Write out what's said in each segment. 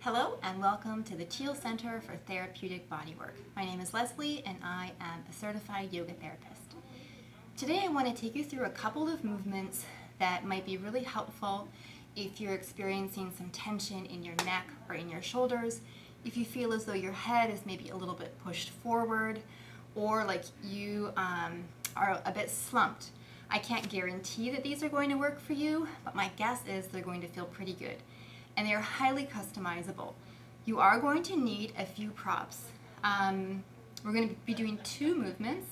Hello and welcome to the Teal Center for Therapeutic Bodywork. My name is Leslie and I am a certified yoga therapist. Today I want to take you through a couple of movements that might be really helpful if you're experiencing some tension in your neck or in your shoulders, if you feel as though your head is maybe a little bit pushed forward, or like you are a bit slumped. I can't guarantee that these are going to work for you, but my guess is they're going to feel pretty good. And they are highly customizable. You are going to need a few props. We're going to be doing two movements,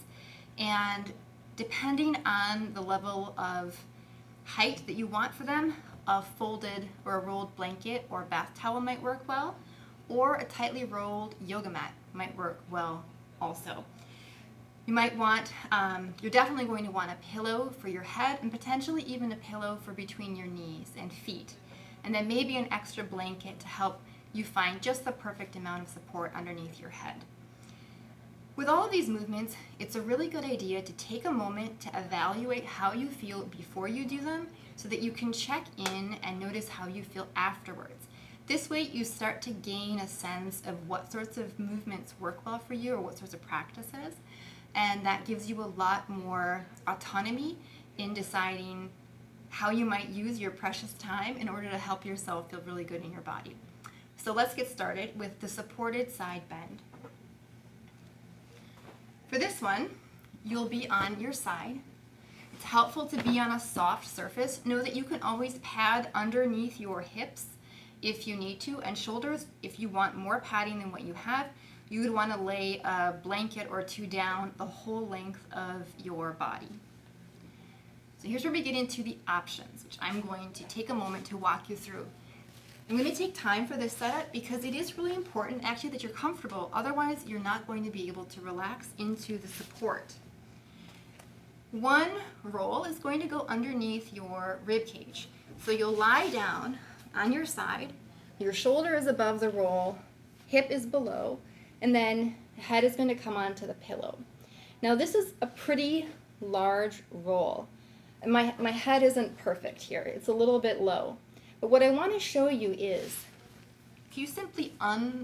and depending on the level of height that you want for them, a folded or a rolled blanket or bath towel might work well, or a tightly rolled yoga mat might work well also. You might want, you're definitely going to want a pillow for your head and potentially even a pillow for between your knees and feet. And then maybe an extra blanket to help you find just the perfect amount of support underneath your head. With all of these movements, it's a really good idea to take a moment to evaluate how you feel before you do them so that you can check in and notice how you feel afterwards. This way you start to gain a sense of what sorts of movements work well for you or what sorts of practices, and that gives you a lot more autonomy in deciding how you might use your precious time in order to help yourself feel really good in your body. So let's get started with the supported side bend. For this one, you'll be on your side. It's helpful to be on a soft surface. Know that you can always pad underneath your hips if you need to, and shoulders. If you want more padding than what you have, you would want to lay a blanket or two down the whole length of your body. So here's where we get into the options, which I'm going to take a moment to walk you through. I'm going to take time for this setup because it is really important actually that you're comfortable, otherwise you're not going to be able to relax into the support. One roll is going to go underneath your rib cage. So you'll lie down on your side, your shoulder is above the roll, hip is below, and then the head is going to come onto the pillow. Now this is a pretty large roll. And my head isn't perfect here. It's a little bit low. But what I want to show you is, if you simply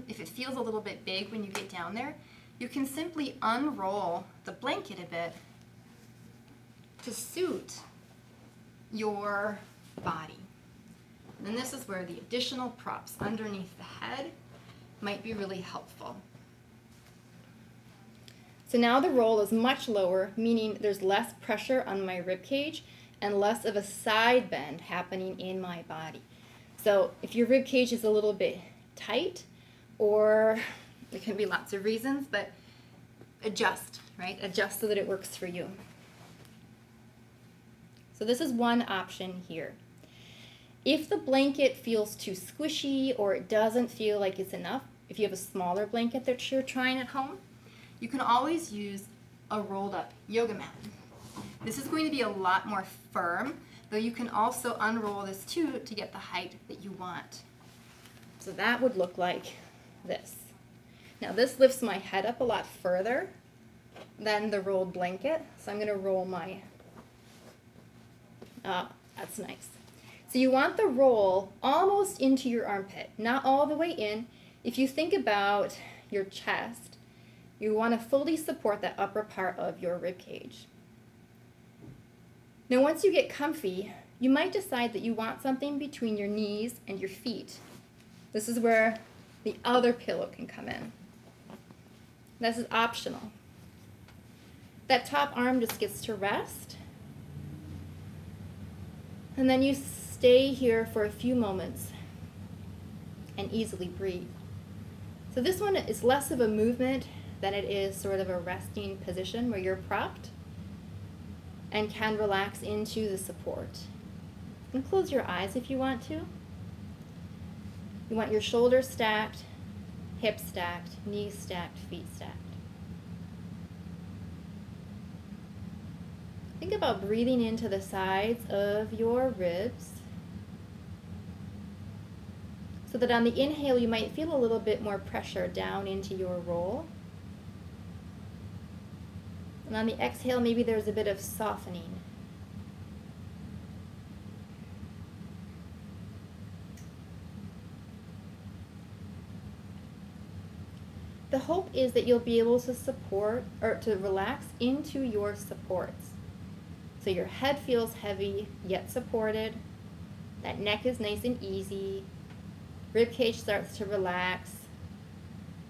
if it feels a little bit big when you get down there, you can simply unroll the blanket a bit to suit your body. And this is where the additional props underneath the head might be really helpful. So now the roll is much lower, meaning there's less pressure on my rib cage and less of a side bend happening in my body. So if your rib cage is a little bit tight, or there can be lots of reasons, but adjust, right? Adjust so that it works for you. So this is one option here. If the blanket feels too squishy or it doesn't feel like it's enough, if you have a smaller blanket that you're trying at home, you can always use a rolled up yoga mat. This is going to be a lot more firm, though you can also unroll this too to get the height that you want. So that would look like this. Now this lifts my head up a lot further than the rolled blanket, so I'm going to roll my, that's nice. So you want the roll almost into your armpit, not all the way in. If you think about your chest, you want to fully support that upper part of your rib cage. Now once you get comfy, you might decide that you want something between your knees and your feet. This is where the other pillow can come in. This is optional. That top arm just gets to rest. And then you stay here for a few moments and easily breathe. So this one is less of a movement than it is sort of a resting position where you're propped and can relax into the support. And close your eyes if you want to. You want your shoulders stacked, hips stacked, knees stacked, feet stacked. Think about breathing into the sides of your ribs so that on the inhale you might feel a little bit more pressure down into your roll. And on the exhale, maybe there's a bit of softening. the hope is that you'll be able to support or to relax into your supports. So your head feels heavy yet supported. That neck is nice and easy. Rib cage starts to relax.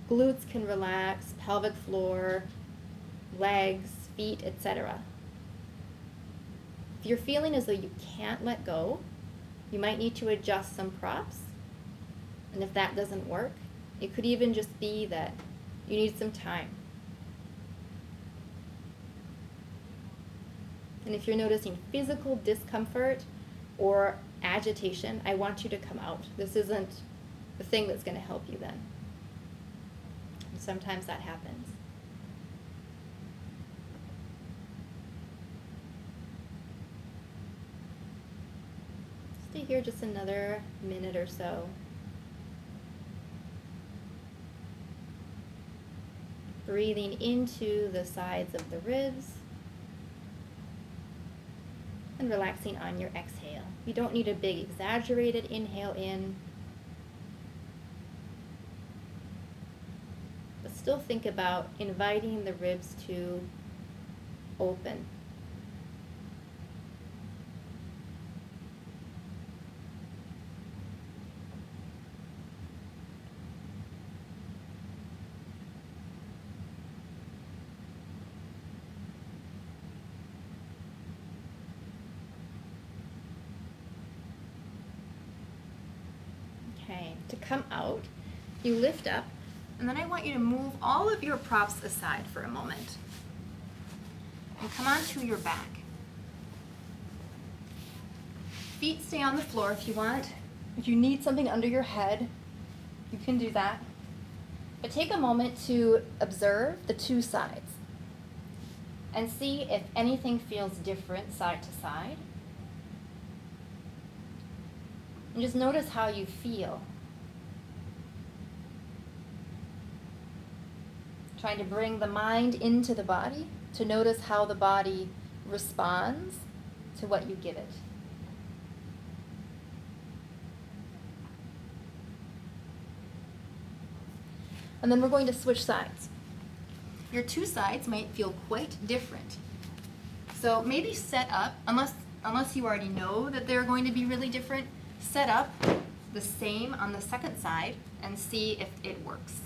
Glutes can relax, pelvic floor, legs, feet, etc. If you're feeling as though you can't let go, you might need to adjust some props. And if that doesn't work, it could even just be that you need some time. And if you're noticing physical discomfort or agitation, I want you to come out. This isn't the thing that's going to help you then. And sometimes that happens. Stay here just another minute or so. Breathing into the sides of the ribs and relaxing on your exhale. You don't need a big exaggerated inhale in, but still think about inviting the ribs to open. Okay, to come out, you lift up, and then I want you to move all of your props aside for a moment. And come onto your back. Feet stay on the floor if you want. If you need something under your head, you can do that. But take a moment to observe the two sides and see if anything feels different side to side. And just notice how you feel. Trying to bring the mind into the body to notice how the body responds to what you give it. And then we're going to switch sides. Your two sides might feel quite different. So maybe set up, unless you already know that they're going to be really different, set up the same on the second side and see if it works.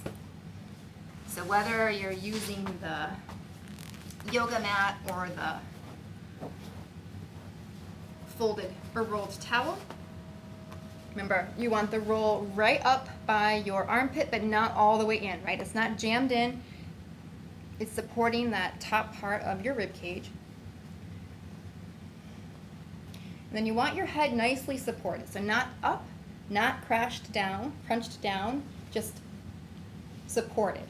So whether you're using the yoga mat or the folded or rolled towel, remember, you want the roll right up by your armpit, but not all the way in, right? It's not jammed in. It's supporting that top part of your rib cage. And then you want your head nicely supported. So not up, not crunched down, just supported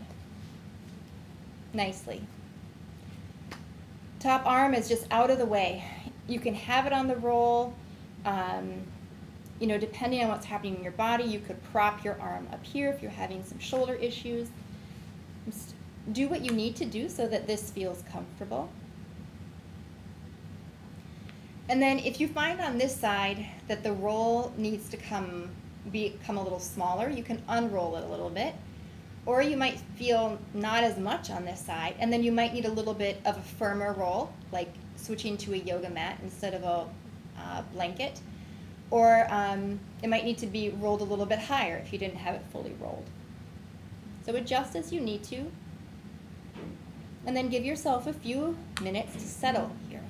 nicely. Top arm is just out of the way. You can have it on the roll. Depending on what's happening in your body, you could prop your arm up here if you're having some shoulder issues. Just do what you need to do so that this feels comfortable. And then if you find on this side that the roll needs to become a little smaller, you can unroll it a little bit. Or you might feel not as much on this side, and then you might need a little bit of a firmer roll, like switching to a yoga mat instead of a blanket. Or it might need to be rolled a little bit higher if you didn't have it fully rolled. So adjust as you need to, and then give yourself a few minutes to settle here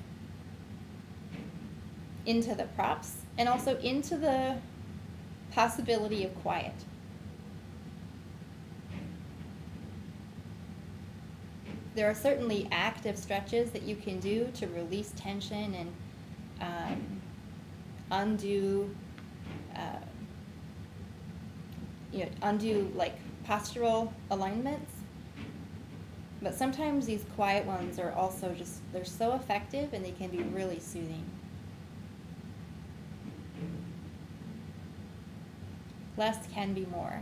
into the props and also into the possibility of quiet. There are certainly active stretches that you can do to release tension and undo like postural alignments. But sometimes these quiet ones are also they're so effective and they can be really soothing. Less can be more.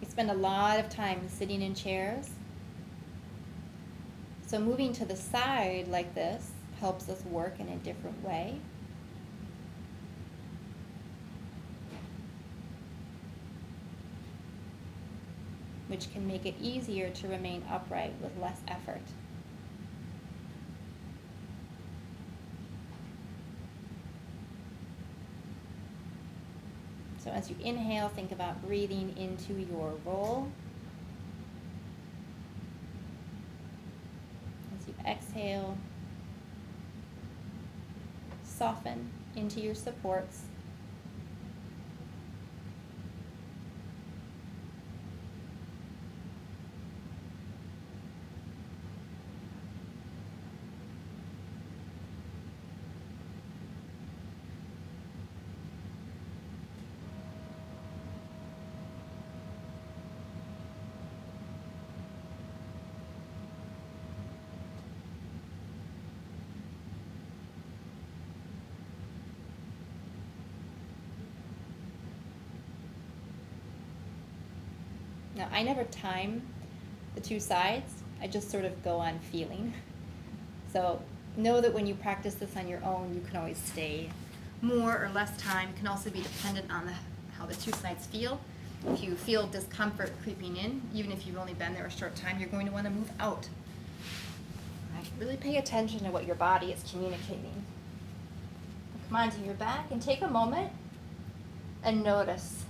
We spend a lot of time sitting in chairs. So moving to the side like this helps us work in a different way. Which can make it easier to remain upright with less effort. So as you inhale, think about breathing into your roll. As you exhale, soften into your supports. Now, I never time the two sides. I just sort of go on feeling. So know that when you practice this on your own, you can always stay more or less time. It can also be dependent on how the two sides feel. If you feel discomfort creeping in, even if you've only been there a short time, you're going to want to move out. Right? Really pay attention to what your body is communicating. Come onto your back and take a moment and notice.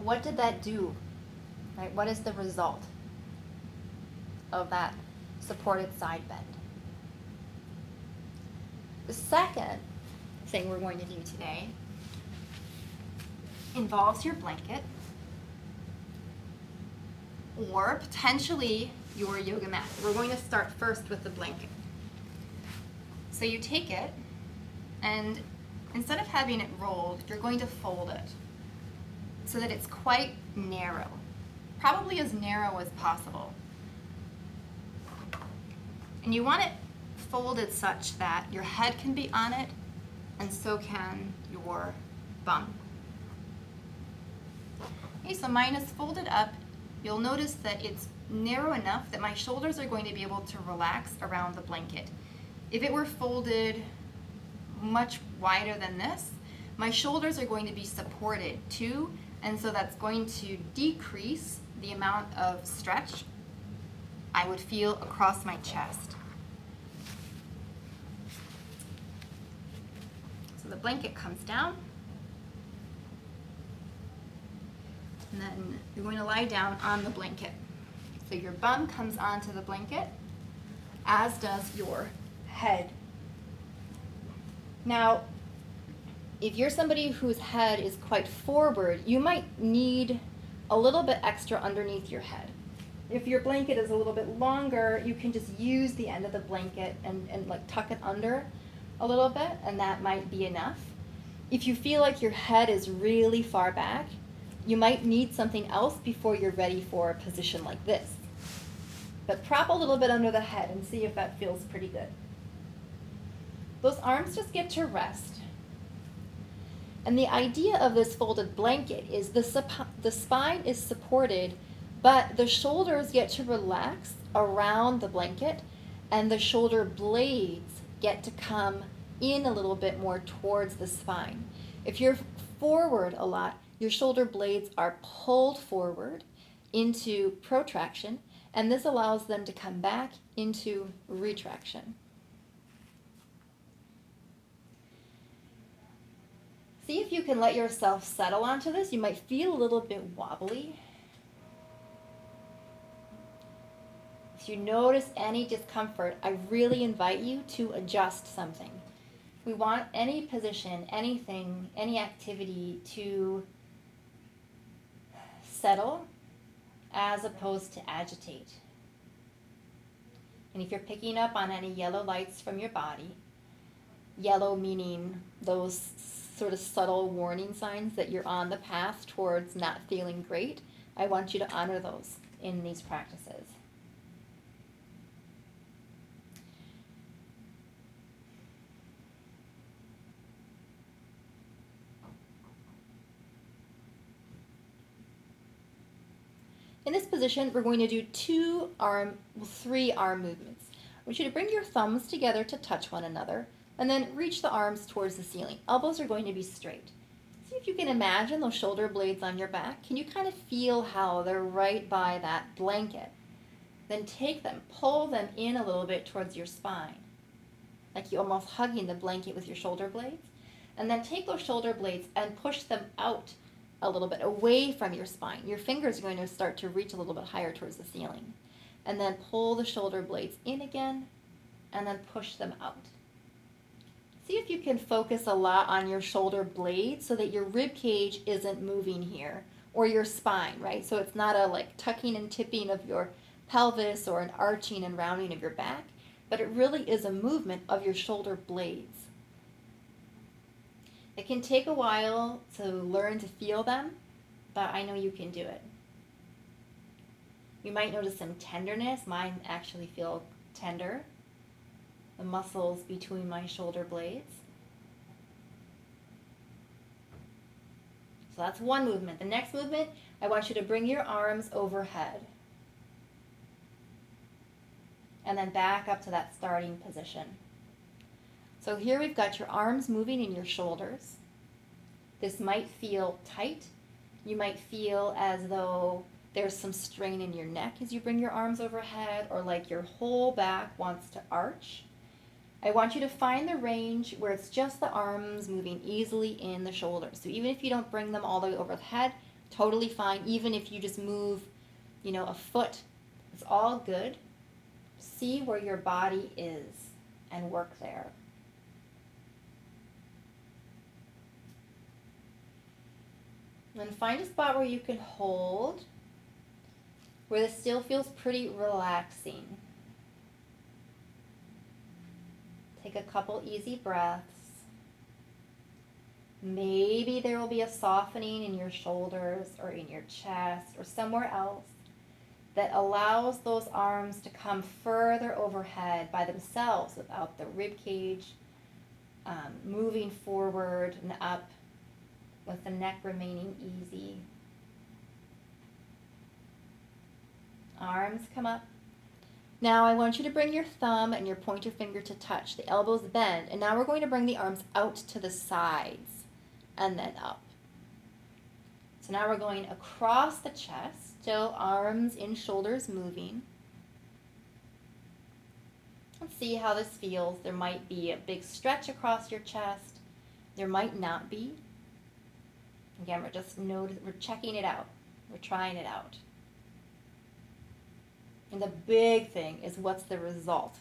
What did that do? Right? What is the result of that supported side bend? The second thing we're going to do today involves your blanket or potentially your yoga mat. We're going to start first with the blanket. So you take it, and instead of having it rolled, you're going to fold it so that it's quite narrow, probably as narrow as possible. And you want it folded such that your head can be on it, and so can your bum. Okay, so mine is folded up. You'll notice that it's narrow enough that my shoulders are going to be able to relax around the blanket. If it were folded much wider than this, my shoulders are going to be supported too, and so that's going to decrease the amount of stretch I would feel across my chest. So the blanket comes down, and then you're going to lie down on the blanket. So your bum comes onto the blanket, as does your head. Now, if you're somebody whose head is quite forward, you might need a little bit extra underneath your head. If your blanket is a little bit longer, you can just use the end of the blanket and like tuck it under a little bit, and that might be enough. If you feel like your head is really far back, you might need something else before you're ready for a position like this. But prop a little bit under the head and see if that feels pretty good. Those arms just get to rest. And the idea of this folded blanket is the spine is supported, but the shoulders get to relax around the blanket, and the shoulder blades get to come in a little bit more towards the spine. If you're forward a lot, your shoulder blades are pulled forward into protraction, and this allows them to come back into retraction. See if you can let yourself settle onto this. You might feel a little bit wobbly. If you notice any discomfort, I really invite you to adjust something. We want any position, anything, any activity to settle as opposed to agitate. And if you're picking up on any yellow lights from your body, yellow meaning those sort of subtle warning signs that you're on the path towards not feeling great, I want you to honor those in these practices. In this position, we're going to do three arm movements. I want you to bring your thumbs together to touch one another, and then reach the arms towards the ceiling. Elbows are going to be straight. See if you can imagine those shoulder blades on your back. Can you kind of feel how they're right by that blanket? Then take them, pull them in a little bit towards your spine, like you're almost hugging the blanket with your shoulder blades. And then take those shoulder blades and push them out a little bit away from your spine. Your fingers are going to start to reach a little bit higher towards the ceiling. And then pull the shoulder blades in again, and then push them out. See if you can focus a lot on your shoulder blades so that your rib cage isn't moving here, or your spine, right? So it's not a like tucking and tipping of your pelvis or an arching and rounding of your back, but it really is a movement of your shoulder blades. It can take a while to learn to feel them, but I know you can do it. You might notice some tenderness. Mine actually feel tender. The muscles between my shoulder blades. So that's one movement. The next movement, I want you to bring your arms overhead. And then back up to that starting position. So here we've got your arms moving in your shoulders. This might feel tight. You might feel as though there's some strain in your neck as you bring your arms overhead, or like your whole back wants to arch. I want you to find the range where it's just the arms moving easily in the shoulders. So even if you don't bring them all the way over the head, totally fine. Even if you just move, a foot, it's all good. See where your body is and work there. And then find a spot where you can hold, where this still feels pretty relaxing. Take a couple easy breaths. Maybe there will be a softening in your shoulders or in your chest or somewhere else that allows those arms to come further overhead by themselves without the rib cage moving forward and up, with the neck remaining easy. Arms come up. Now I want you to bring your thumb and your pointer finger to touch. The elbows bend. And now we're going to bring the arms out to the sides and then up. So now we're going across the chest, still arms in shoulders moving. Let's see how this feels. There might be a big stretch across your chest. There might not be. Again, we're checking it out. We're trying it out. And the big thing is, what's the result?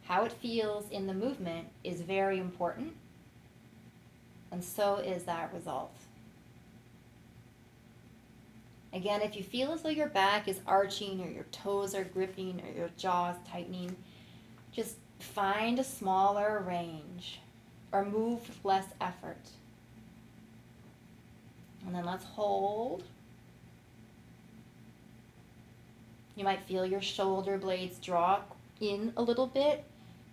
How it feels in the movement is very important, and so is that result. Again, if you feel as though your back is arching or your toes are gripping or your jaw is tightening, just find a smaller range or move with less effort. And then let's hold. You might feel your shoulder blades draw in a little bit.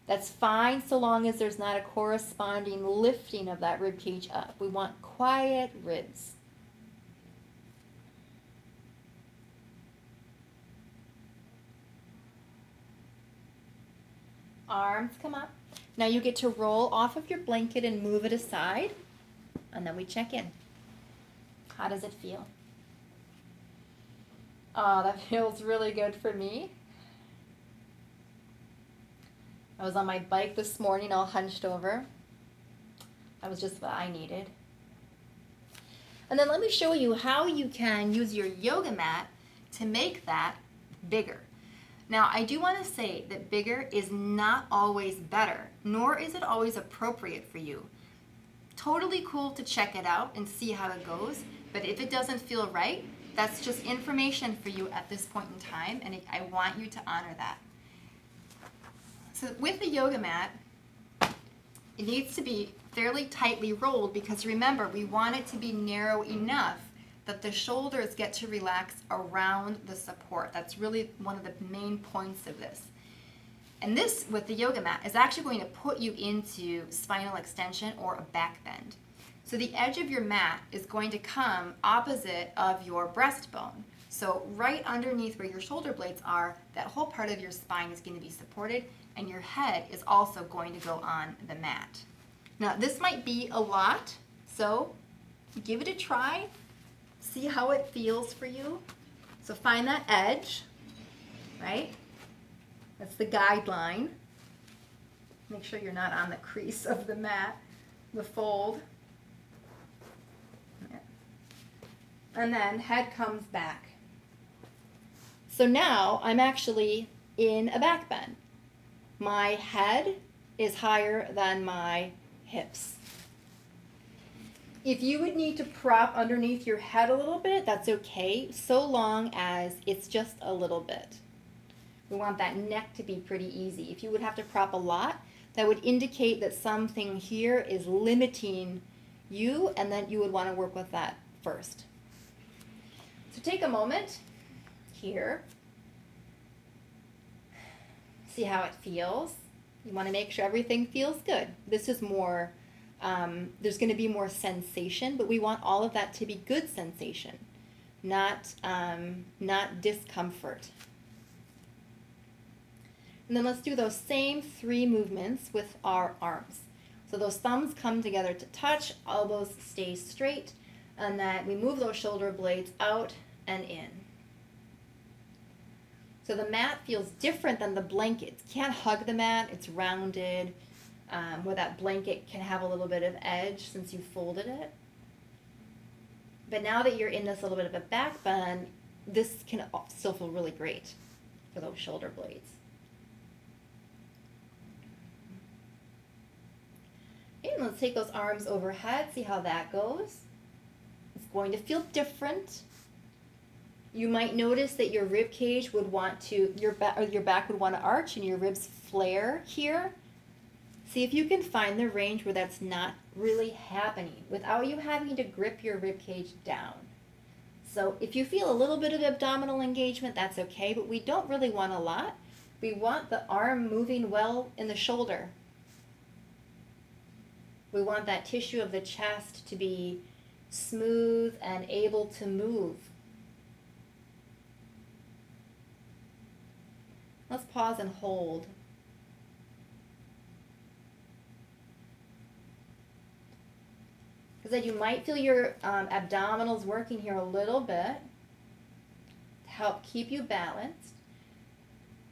That's fine so long as there's not a corresponding lifting of that rib cage up. We want quiet ribs. Arms come up. Now you get to roll off of your blanket and move it aside, and then we check in. How does it feel? Oh, that feels really good for me. I was on my bike this morning all hunched over. That was just what I needed. And then let me show you how you can use your yoga mat to make that bigger. Now, I do want to say that bigger is not always better, nor is it always appropriate for you. Totally cool to check it out and see how it goes, but if it doesn't feel right, that's just information for you at this point in time, and I want you to honor that. So with the yoga mat, it needs to be fairly tightly rolled, because remember, we want it to be narrow enough that the shoulders get to relax around the support. That's really one of the main points of this. And this, with the yoga mat, is actually going to put you into spinal extension or a back bend. So the edge of your mat is going to come opposite of your breastbone. So right underneath where your shoulder blades are, that whole part of your spine is going to be supported, and your head is also going to go on the mat. Now this might be a lot, so give it a try. See how it feels for you. So find that edge, right? That's the guideline. Make sure you're not on the crease of the mat, the fold. And then head comes back. So now I'm actually in a back bend. My head is higher than my hips. If you would need to prop underneath your head a little bit, that's okay, so long as it's just a little bit. We want that neck to be pretty easy. If you would have to prop a lot, that would indicate that something here is limiting you, and then you would want to work with that first. So take a moment here. See how it feels. You want to make sure everything feels good. This is more, there's going to be more sensation, but we want all of that to be good sensation, not discomfort. And then let's do those same 3 movements with our arms. So those thumbs come together to touch, elbows stay straight, and then we move those shoulder blades out and in. So the mat feels different than the blanket. You can't hug the mat, it's rounded, where that blanket can have a little bit of edge since you folded it. But now that you're in this little bit of a back bend, this can still feel really great for those shoulder blades. Okay, and let's take those arms overhead, see how that goes. It's going to feel different. You might notice that your rib cage would want to, your back would want to arch and your ribs flare here. See if you can find the range where that's not really happening without you having to grip your rib cage down. So if you feel a little bit of abdominal engagement, that's okay, but we don't really want a lot. We want the arm moving well in the shoulder. We want that tissue of the chest to be smooth and able to move. Let's pause and hold. Because then you might feel your abdominals working here a little bit to help keep you balanced.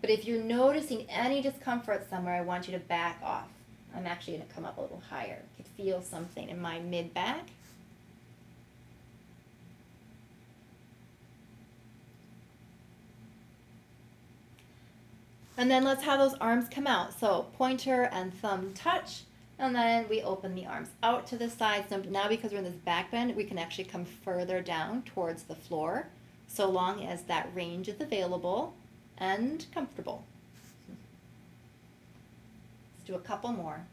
But if you're noticing any discomfort somewhere, I want you to back off. I'm actually going to come up a little higher. I could feel something in my mid-back. And then let's have those arms come out. So pointer and thumb touch, and then we open the arms out to the side. So now because we're in this back bend, we can actually come further down towards the floor, so long as that range is available and comfortable. Let's do a couple more.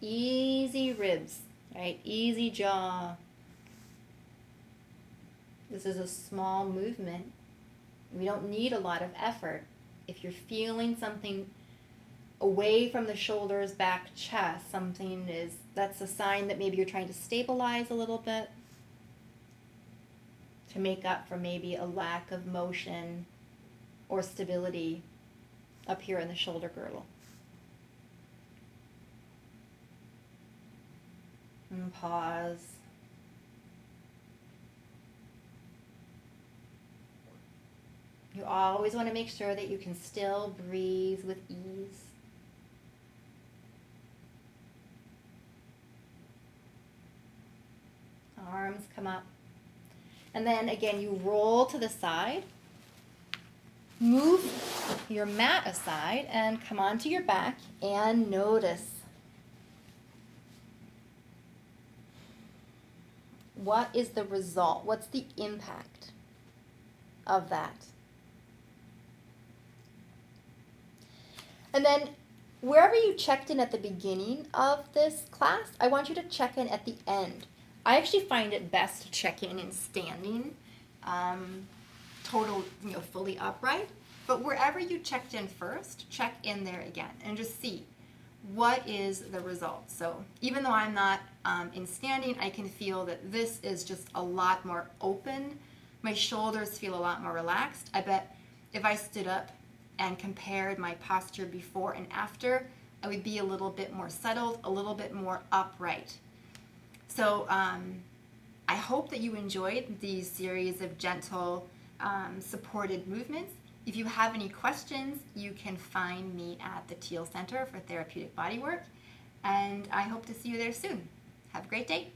Easy ribs, right? Easy jaw. This is a small movement. We don't need a lot of effort. If you're feeling something away from the shoulders, back, chest, that's a sign that maybe you're trying to stabilize a little bit to make up for maybe a lack of motion or stability up here in the shoulder girdle. And pause. You always want to make sure that you can still breathe with ease. Arms come up. And then again, you roll to the side. Move your mat aside and come onto your back and notice. What is the result? What's the impact of that? And then wherever you checked in at the beginning of this class, I want you to check in at the end. I actually find it best to check in standing, fully upright. But wherever you checked in first, check in there again and just see what is the result. So even though I'm not in standing, I can feel that this is just a lot more open. My shoulders feel a lot more relaxed. I bet if I stood up and compared my posture before and after, I would be a little bit more settled, a little bit more upright. So I hope that you enjoyed these series of gentle, supported movements. If you have any questions, you can find me at the Teal Center for Therapeutic Bodywork, and I hope to see you there soon. Have a great day.